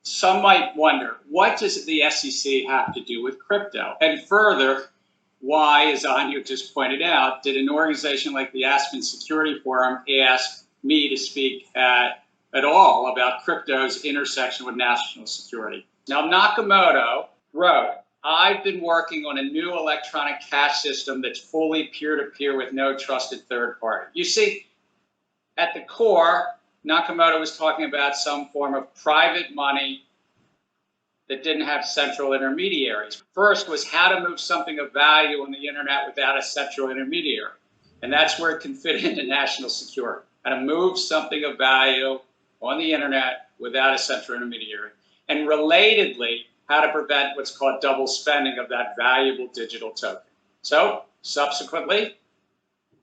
some might wonder, what does the SEC have to do with crypto? And further, why, as Anya just pointed out, did an organization like the Aspen Security Forum ask me to speak at all about crypto's intersection with national security? Now, Nakamoto wrote, I've been working on a new electronic cash system that's fully peer-to-peer with no trusted third party. You see, at the core, Nakamoto was talking about some form of private money that didn't have central intermediaries. First was how to move something of value on the internet without a central intermediary. And that's where it can fit into national security. How to move something of value on the internet without a central intermediary. And relatedly, how to prevent what's called double spending of that valuable digital token. So subsequently,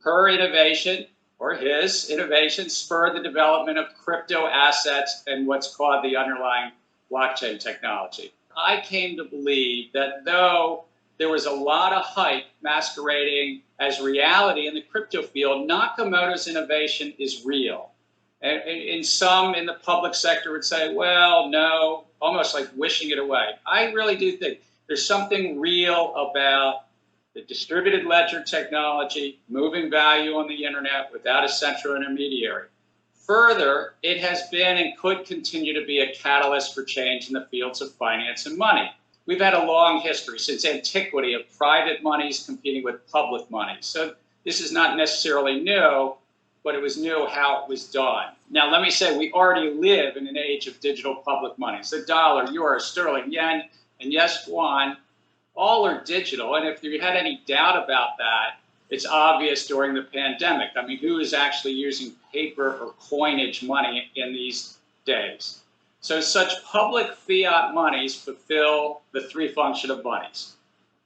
her innovation, or his innovation, spurred the development of crypto assets and what's called the underlying blockchain technology. I came to believe that though there was a lot of hype masquerading as reality in the crypto field, Nakamoto's innovation is real. And some in the public sector would say, well, no, almost like wishing it away. I really do think there's something real about the distributed ledger technology, moving value on the internet without a central intermediary. Further, it has been and could continue to be a catalyst for change in the fields of finance and money. We've had a long history since antiquity of private monies competing with public money. So this is not necessarily new, but it was new how it was done. Now, let me say we already live in an age of digital public monies. The dollar, euro, sterling, yen, and yes, yuan, all are digital. And if you had any doubt about that, it's obvious during the pandemic. I mean, who is actually using paper or coinage money in these days? So such public fiat monies fulfill the three functions of monies.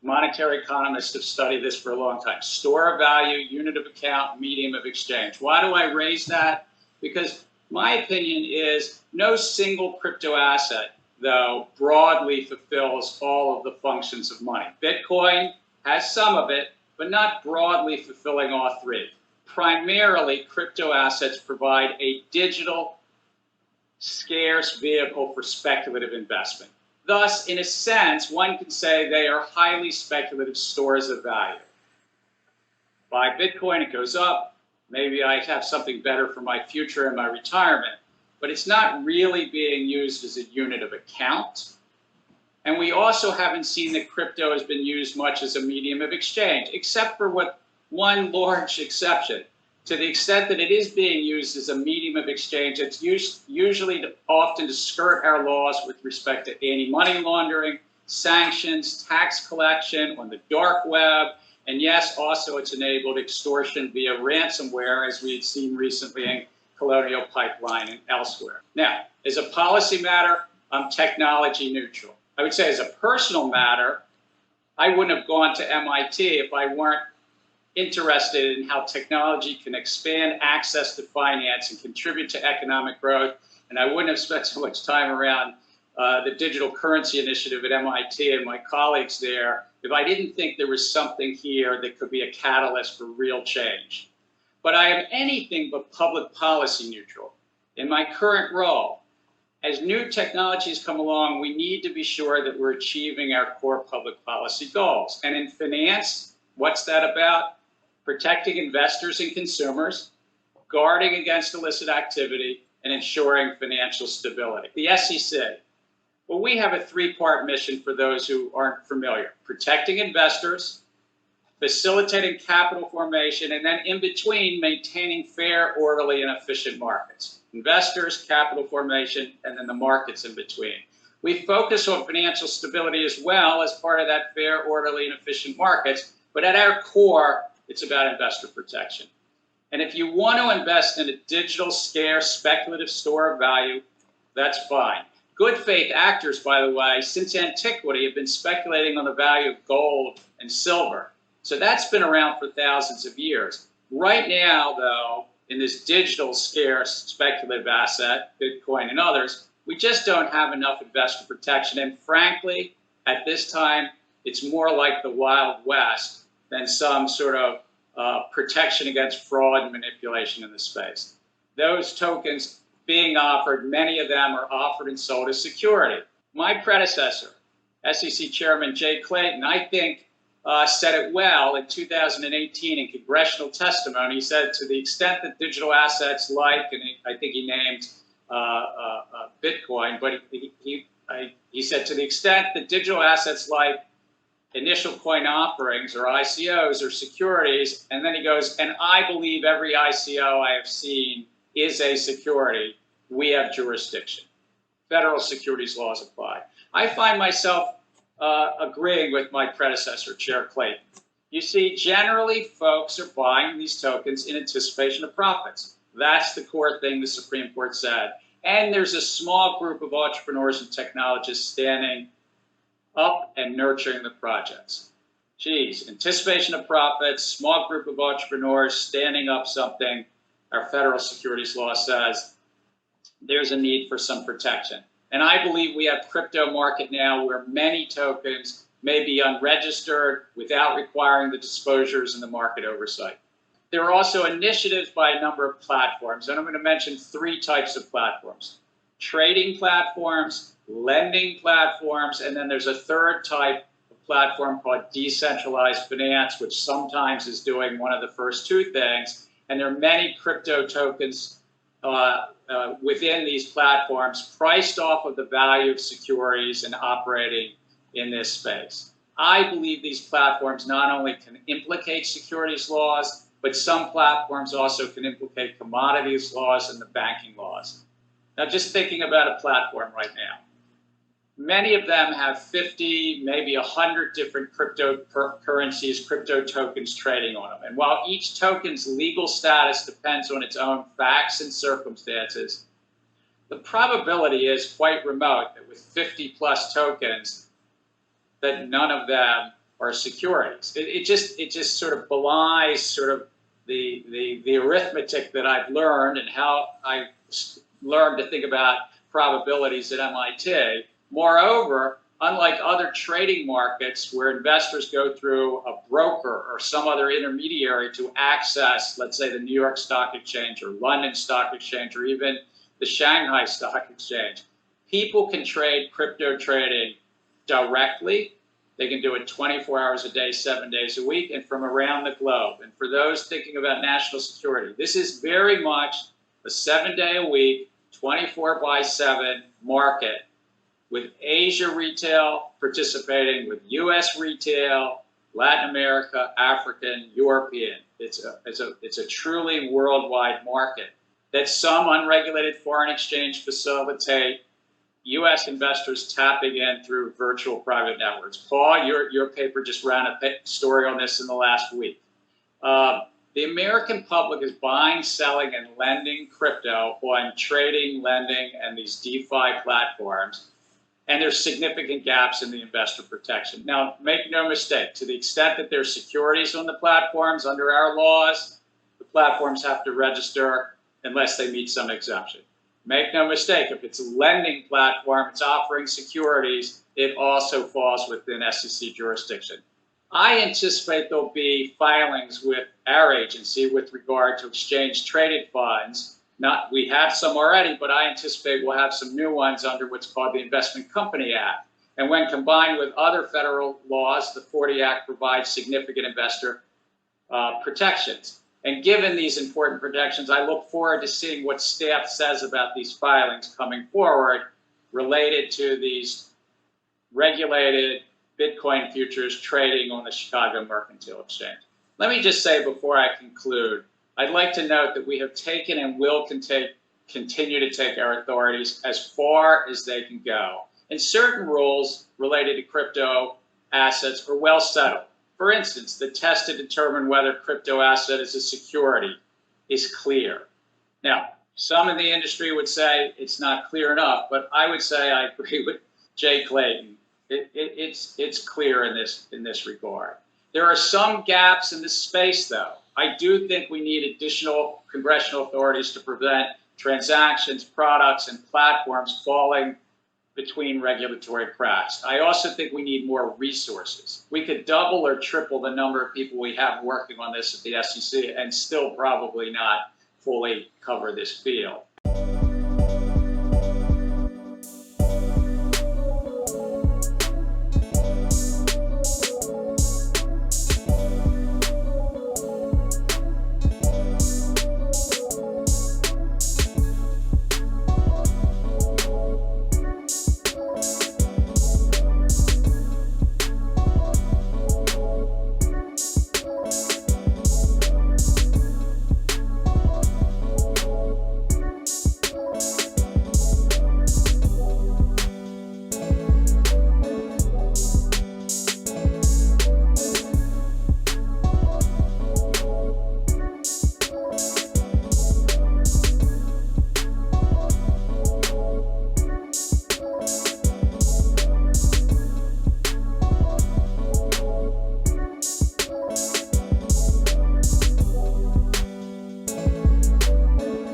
Monetary economists have studied this for a long time. Store of value, unit of account, medium of exchange. Why do I raise that? Because my opinion is no single crypto asset, though, broadly fulfills all of the functions of money. Bitcoin has some of it, but not broadly fulfilling all three. Primarily, crypto assets provide a digital, scarce vehicle for speculative investment. Thus, in a sense, one can say they are highly speculative stores of value. Buy Bitcoin, it goes up. Maybe I have something better for my future and my retirement. But it's not really being used as a unit of account. And we also haven't seen that crypto has been used much as a medium of exchange, except for one large exception. To the extent that it is being used as a medium of exchange, it's usually often to skirt our laws with respect to anti-money laundering, sanctions, tax collection on the dark web, and yes, also it's enabled extortion via ransomware, as we had seen recently in Colonial Pipeline and elsewhere. Now, as a policy matter, I'm technology neutral. I would say as a personal matter, I wouldn't have gone to MIT if I weren't interested in how technology can expand access to finance and contribute to economic growth. And I wouldn't have spent so much time around the digital currency initiative at MIT and my colleagues there if I didn't think there was something here that could be a catalyst for real change. But I am anything but public policy neutral. In my current role, as new technologies come along, we need to be sure that we're achieving our core public policy goals. And in finance, what's that about? Protecting investors and consumers, guarding against illicit activity, and ensuring financial stability. The SEC. Well, we have a three-part mission for those who aren't familiar. Protecting investors, facilitating capital formation, and then in between, maintaining fair, orderly, and efficient markets. Investors, capital formation, and then the markets in between. We focus on financial stability as well as part of that fair, orderly, and efficient markets, but at our core, it's about investor protection. And if you want to invest in a digital, scarce, speculative store of value, that's fine. Good faith actors, by the way, since antiquity have been speculating on the value of gold and silver. So that's been around for thousands of years. Right now, though, in this digital, scarce, speculative asset, Bitcoin and others, we just don't have enough investor protection. And frankly, at this time, it's more like the Wild West than some sort of protection against fraud and manipulation in the space. Those tokens being offered. Many of them are offered and sold as security. My predecessor, SEC Chairman Jay Clayton, I think said it well in 2018 in congressional testimony. He said, to the extent that digital assets like, and I think he named Bitcoin, but he said, to the extent that digital assets like initial coin offerings or ICOs or securities, and then he goes, and I believe every ICO I have seen is a security, we have jurisdiction. Federal securities laws apply. I find myself agreeing with my predecessor, Chair Clayton. You see, generally, folks are buying these tokens in anticipation of profits. That's the core thing the Supreme Court said. And there's a small group of entrepreneurs and technologists standing up and nurturing the projects. Geez, anticipation of profits, small group of entrepreneurs standing up something. Our federal securities law says there's a need for some protection. And I believe we have crypto market now where many tokens may be unregistered without requiring the disclosures and the market oversight. There are also initiatives by a number of platforms, and I'm going to mention 3 types of platforms: trading platforms, lending platforms, and then there's a third type of platform called decentralized finance, which sometimes is doing one of the first 2 things. And there are many crypto tokens within these platforms priced off of the value of securities and operating in this space. I believe these platforms not only can implicate securities laws, but some platforms also can implicate commodities laws and the banking laws. Now, just thinking about a platform right now, many of them have 50, maybe 100 different cryptocurrencies, crypto tokens trading on them. And while each token's legal status depends on its own facts and circumstances, the probability is quite remote that with 50 plus tokens, that none of them are securities. It just sort of belies sort of the arithmetic that I've learned and how I learned to think about probabilities at MIT. Moreover, unlike other trading markets where investors go through a broker or some other intermediary to access, let's say, the New York Stock Exchange or London Stock Exchange or even the Shanghai Stock Exchange, people can trade crypto trading directly. They can do it 24 hours a day, 7 days a week, and from around the globe. And for those thinking about national security, this is very much a 7-day-a-week, 24/7 market, with Asia retail participating, with U.S. retail, Latin America, African, European. It's a truly worldwide market that some unregulated foreign exchange facilitate U.S. investors tapping in through virtual private networks. Paul, your paper just ran a story on this in the last week. The American public is buying, selling, and lending crypto on trading, lending, and these DeFi platforms. And there's significant gaps in the investor protection. Now, make no mistake, to the extent that there's securities on the platforms under our laws, the platforms have to register unless they meet some exemption. Make no mistake, if it's a lending platform, it's offering securities, it also falls within SEC jurisdiction. I anticipate there'll be filings with our agency with regard to exchange-traded funds. We have some already, but I anticipate we'll have some new ones under what's called the Investment Company Act. And when combined with other federal laws, the 40 Act provides significant investor protections. And given these important protections, I look forward to seeing what staff says about these filings coming forward related to these regulated Bitcoin futures trading on the Chicago Mercantile Exchange. Let me just say before I conclude, I'd like to note that we have taken and will continue to take our authorities as far as they can go. And certain rules related to crypto assets are well settled. For instance, the test to determine whether crypto asset is a security is clear. Now, some in the industry would say it's not clear enough, but I would say I agree with Jay Clayton. It's clear in this regard. There are some gaps in this space, though. I do think we need additional congressional authorities to prevent transactions, products, and platforms falling between regulatory cracks. I also think we need more resources. We could double or triple the number of people we have working on this at the SEC and still probably not fully cover this field.